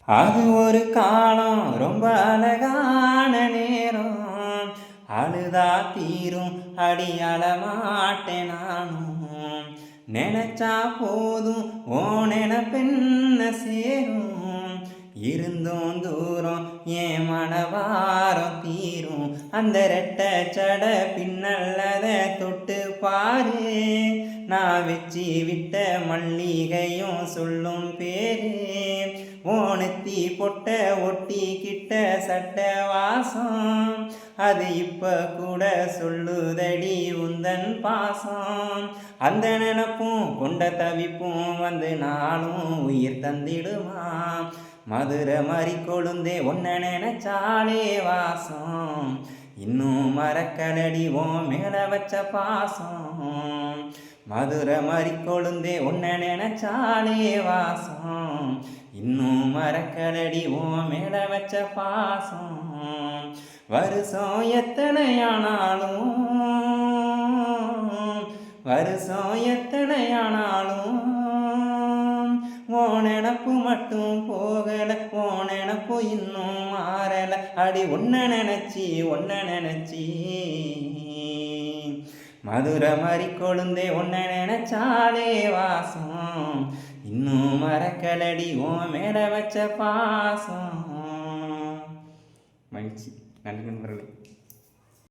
அது ஒரு காலம் ரொம்ப அழகான நேரம். அழுதா தீரும் அடியாள மாட்டேன் நானும். நினைச்சா போதும் ஓ நினைப்பென்ன சேரும். இருந்தும் தூரம் என் மனவாரம் தீரும். அந்த ரெட்டை சட பின்னல்லத தொட்டு பாரு. நான் வச்சு விட்ட மல்லிகையும் சொல்லும் பேரு. ஓனத்தி பொட்ட ஒட்டி கிட்ட சட்ட வாசம். அது இப்ப கூட சொல்லுதடி உந்தன் பாசம். அந்த நினப்பும் கொண்ட தவிப்பும் வந்து நாளும் உயிர் தந்திடுமா. மதுரை மறி கொழுந்தே ஒன்ன நினைச்சாலே வாசம். இன்னும் மறக்கலடி ஓ மேல வச்ச பாசம். மதுரை மறி கொழுந்தே ஒன்ன நினைச்சாலே வாசம். இன்னும் மறக்கலடி ஓ மேல வச்ச பாசம். வருஷம் எத்தனையானாலும் ஓ நினப்பு மட்டும் போகல. ஓ நினப்பு இன்னும் மாறல. அடி ஒன்ன நினைச்சி மதுரை மறி கொழுந்தே ஒன்ன நினைச்சாலே வாசம். இன்னும் மறக்கலடி ஓ மேல வச்ச பாசம். மகிழ்ச்சி. நன்றி நண்பர்களே.